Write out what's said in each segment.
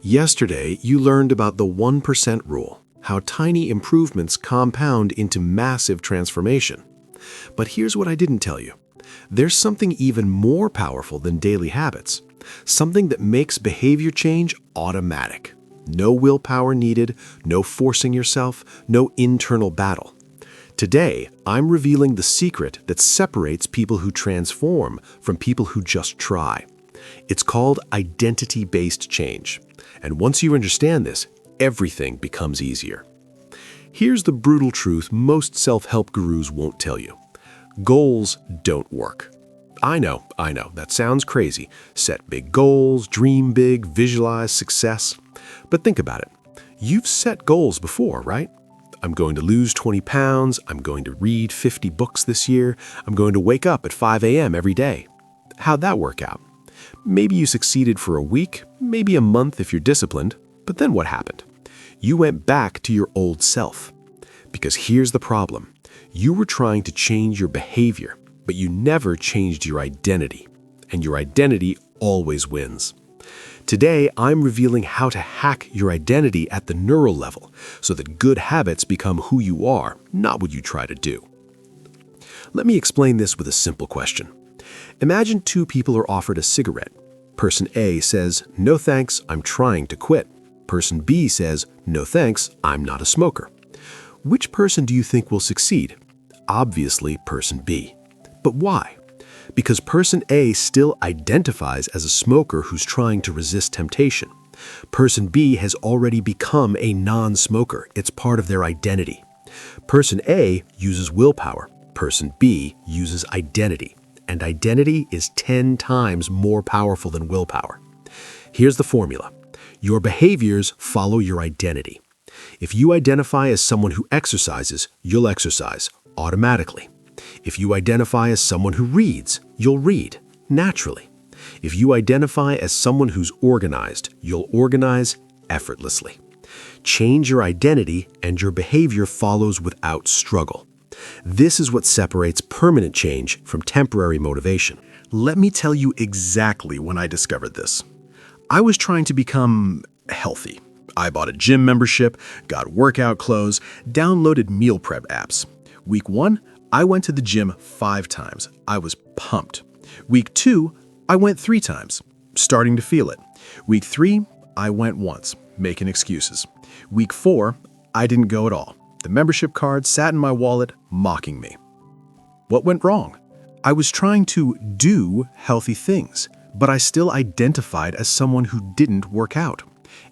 Yesterday, you learned about the 1% rule, how tiny improvements compound into massive transformation. But here's what I didn't tell you. There's something even more powerful than daily habits, something that makes behavior change automatic. No willpower needed, no forcing yourself, no internal battle. Today, I'm revealing the secret that separates people who transform from people who just try. It's called identity-based change. And once you understand this, everything becomes easier. Here's the brutal truth most self-help gurus won't tell you. Goals don't work. I know, that sounds crazy. Set big goals, dream big, visualize success. But think about it. You've set goals before, right? I'm going to lose 20 pounds, I'm going to read 50 books this year, I'm going to wake up at 5 a.m. every day. How'd that work out? Maybe you succeeded for a week, maybe a month if you're disciplined, but then what happened? You went back to your old self. Because here's the problem. You were trying to change your behavior, but you never changed your identity. And your identity always wins. Today, I'm revealing how to hack your identity at the neural level so that good habits become who you are, not what you try to do. Let me explain this with a simple question. Imagine two people are offered a cigarette. Person A says, "No thanks, I'm trying to quit." Person B says, "No thanks, I'm not a smoker." Which person do you think will succeed? Obviously, person B. But why? Because person A still identifies as a smoker who's trying to resist temptation. Person B has already become a non-smoker. It's part of their identity. Person A uses willpower. Person B uses identity. And identity is 10 times more powerful than willpower. Here's the formula. Your behaviors follow your identity. If you identify as someone who exercises, you'll exercise automatically. If you identify as someone who reads, you'll read naturally. If you identify as someone who's organized, you'll organize effortlessly. Change your identity and your behavior follows without struggle. This is what separates permanent change from temporary motivation. Let me tell you exactly when I discovered this. I was trying to become healthy. I bought a gym membership, got workout clothes, downloaded meal prep apps. Week 1, I went to the gym 5 times. I was pumped. Week 2, I went 3 times, starting to feel it. Week 3, I went once, making excuses. Week 4, I didn't go at all. The membership card sat in my wallet, mocking me. What went wrong? I was trying to do healthy things, but I still identified as someone who didn't work out.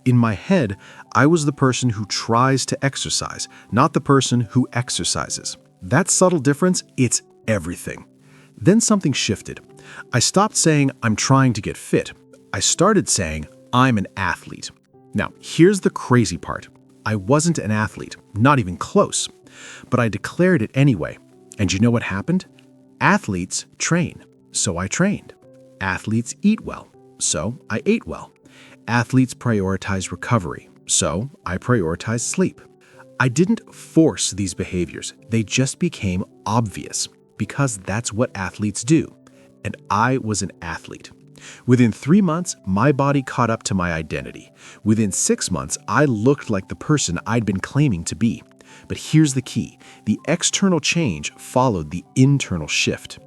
In my head, I was the person who tries to exercise, not the person who exercises. That subtle difference, it's everything. Then something shifted. I stopped saying, "I'm trying to get fit." I started saying, "I'm an athlete." Now, here's the crazy part. I wasn't an athlete, not even close, but I declared it anyway. And you know what happened? Athletes train, so I trained. Athletes eat well, so I ate well. Athletes prioritize recovery, so I prioritized sleep. I didn't force these behaviors, they just became obvious, because that's what athletes do. And I was an athlete. Within 3 months, my body caught up to my identity. Within 6 months, I looked like the person I'd been claiming to be. But here's the key. The external change followed the internal shift.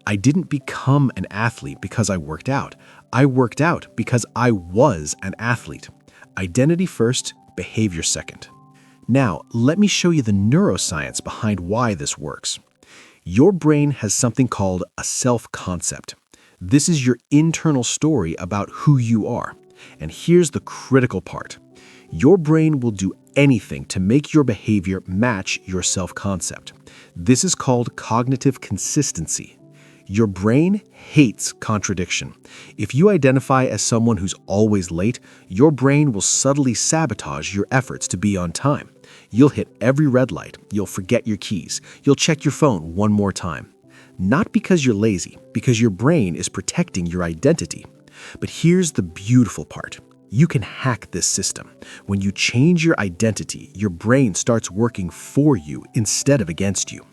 I didn't become an athlete because I worked out. I worked out because I was an athlete. Identity first, behavior second. Now, let me show you the neuroscience behind why this works. Your brain has something called a self-concept. This is your internal story about who you are. And here's the critical part. Your brain will do anything to make your behavior match your self-concept. This is called cognitive consistency. Your brain hates contradiction. If you identify as someone who's always late, your brain will subtly sabotage your efforts to be on time. You'll hit every red light, you'll forget your keys, you'll check your phone one more time. Not because you're lazy, because your brain is protecting your identity. But here's the beautiful part. You can hack this system. When you change your identity, your brain starts working for you instead of against you.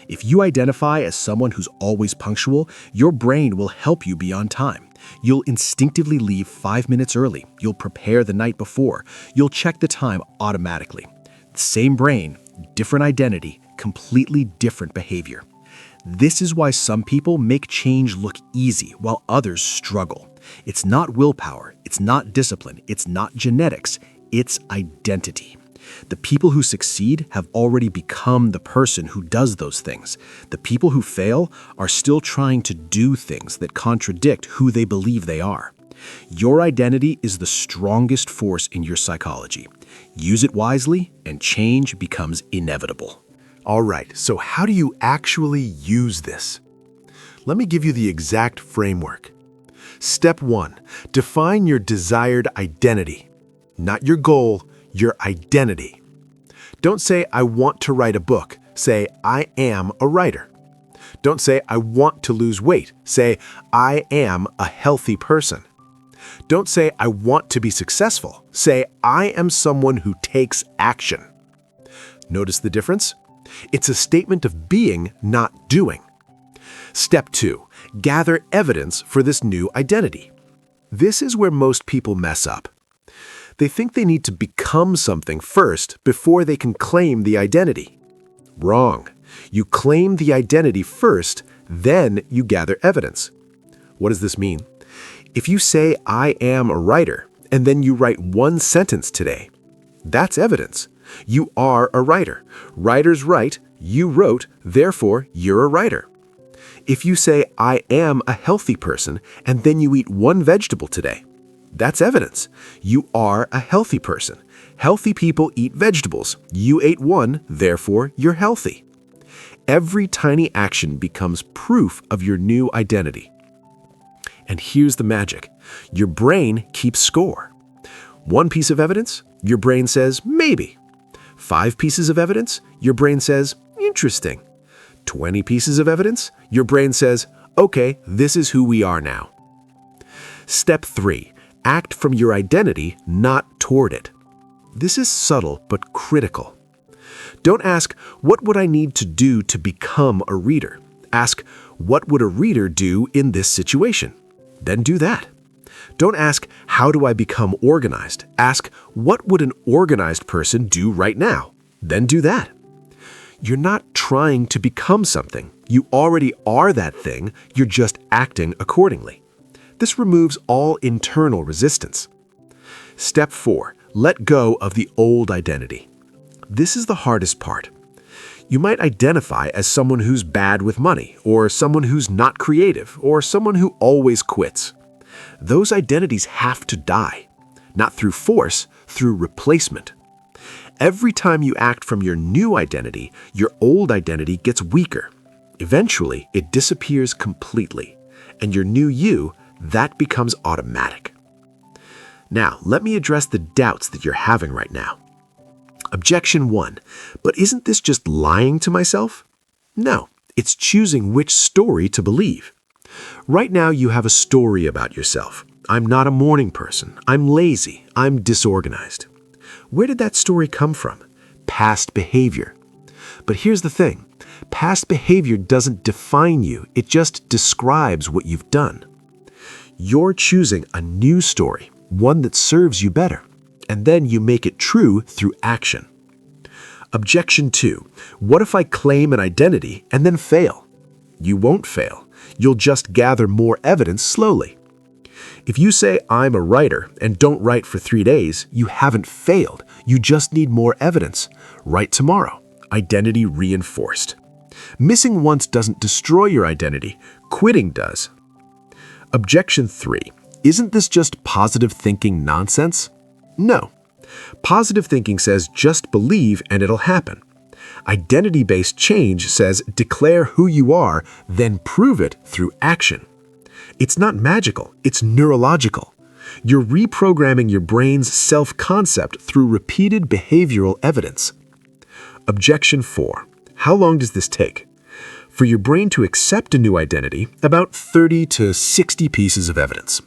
If you identify as someone who's always punctual, your brain will help you be on time. You'll instinctively leave 5 minutes early. You'll prepare the night before. You'll check the time automatically. Same brain, different identity, completely different behavior. This is why some people make change look easy while others struggle. It's not willpower, it's not discipline, it's not genetics, it's identity. The people who succeed have already become the person who does those things. The people who fail are still trying to do things that contradict who they believe they are. Your identity is the strongest force in your psychology. Use it wisely, and change becomes inevitable. All right, so how do you actually use this? Let me give you the exact framework. Step 1, define your desired identity. Not your goal, your identity. Don't say, I want to write a book. Say, I am a writer. Don't say, I want to lose weight. Say, I am a healthy person. Don't say, I want to be successful. Say, I am someone who takes action. Notice the difference? It's a statement of being, not doing. Step 2, gather evidence for this new identity. This is where most people mess up. They think they need to become something first before they can claim the identity. Wrong. You claim the identity first, then you gather evidence. What does this mean? If you say, I am a writer, and then you write one sentence today, that's evidence. You are a writer. Writers write, you wrote, therefore you're a writer. If you say, I am a healthy person, and then you eat one vegetable today, that's evidence. You are a healthy person. Healthy people eat vegetables. You ate one, therefore you're healthy. Every tiny action becomes proof of your new identity. And here's the magic. Your brain keeps score. One piece of evidence, your brain says, maybe. 5 pieces of evidence, your brain says, interesting. 20 pieces of evidence, your brain says, okay, this is who we are now. Step 3, act from your identity, not toward it. This is subtle but critical. Don't ask, what would I need to do to become a reader? Ask, what would a reader do in this situation? Then do that. Don't ask, how do I become organized? Ask, what would an organized person do right now? Then do that. You're not trying to become something. You already are that thing, you're just acting accordingly. This removes all internal resistance. Step 4, let go of the old identity. This is the hardest part. You might identify as someone who's bad with money, or someone who's not creative, or someone who always quits. Those identities have to die, not through force, through replacement. Every time you act from your new identity, your old identity gets weaker. Eventually, it disappears completely, and your new you, that becomes automatic. Now, let me address the doubts that you're having right now. Objection 1, but isn't this just lying to myself? No, it's choosing which story to believe. Right now you have a story about yourself. I'm not a morning person. I'm lazy. I'm disorganized. Where did that story come from? Past behavior. But here's the thing. Past behavior doesn't define you. It just describes what you've done. You're choosing a new story, one that serves you better, and then you make it true through action. Objection 2. What if I claim an identity and then fail? You won't fail. You'll just gather more evidence slowly. If you say, I'm a writer, and don't write for 3 days, you haven't failed. You just need more evidence. Write tomorrow. Identity reinforced. Missing once doesn't destroy your identity. Quitting does. Objection 3. Isn't this just positive thinking nonsense? No. Positive thinking says just believe and it'll happen. Identity-based change says declare who you are, then prove it through action. It's not magical, it's neurological. You're reprogramming your brain's self-concept through repeated behavioral evidence. Objection 4. How long does this take? For your brain to accept a new identity, about 30 to 60 pieces of evidence.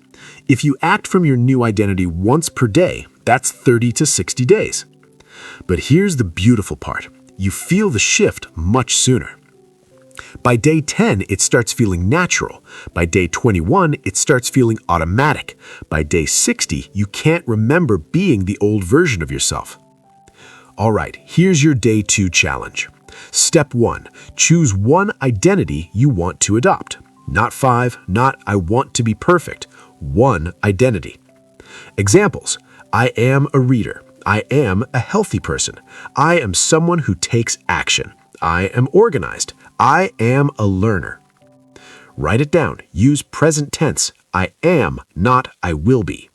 If you act from your new identity once per day, that's 30 to 60 days. But here's the beautiful part. You feel the shift much sooner. By day 10, it starts feeling natural. By day 21, it starts feeling automatic. By day 60, you can't remember being the old version of yourself. All right, here's your day 2 challenge. Step 1, choose one identity you want to adopt. Not 5, not I want to be perfect. One identity. Examples: I am a reader. I am a healthy person. I am someone who takes action. I am organized. I am a learner. Write it down. Use present tense. I am, not I will be.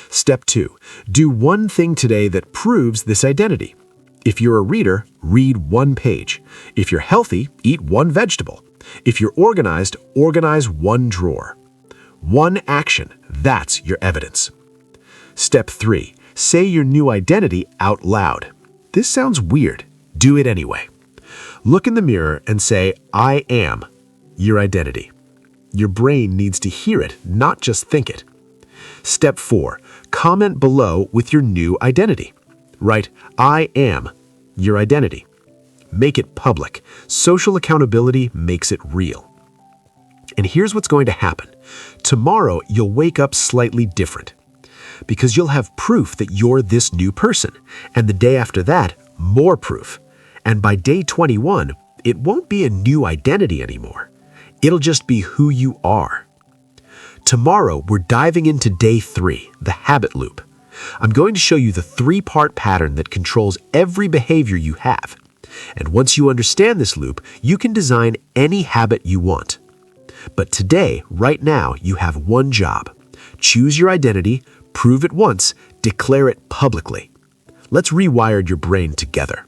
Step 2. Do one thing today that proves this identity. If you're a reader, read one page. If you're healthy, eat one vegetable. If you're organized, organize one drawer. One action, that's your evidence. Step 3. Say your new identity out loud. This sounds weird. Do it anyway. Look in the mirror and say, I am, your identity. Your brain needs to hear it, not just think it. Step 4. Comment below with your new identity. Write, I am, your identity. Make it public. Social accountability makes it real. And here's what's going to happen. Tomorrow, you'll wake up slightly different because you'll have proof that you're this new person. And the day after that, more proof. And by day 21, it won't be a new identity anymore. It'll just be who you are. Tomorrow, we're diving into day 3, the habit loop. I'm going to show you the 3-part pattern that controls every behavior you have. And once you understand this loop, you can design any habit you want. But today, right now, you have one job. Choose your identity, prove it once, declare it publicly. Let's rewire your brain together.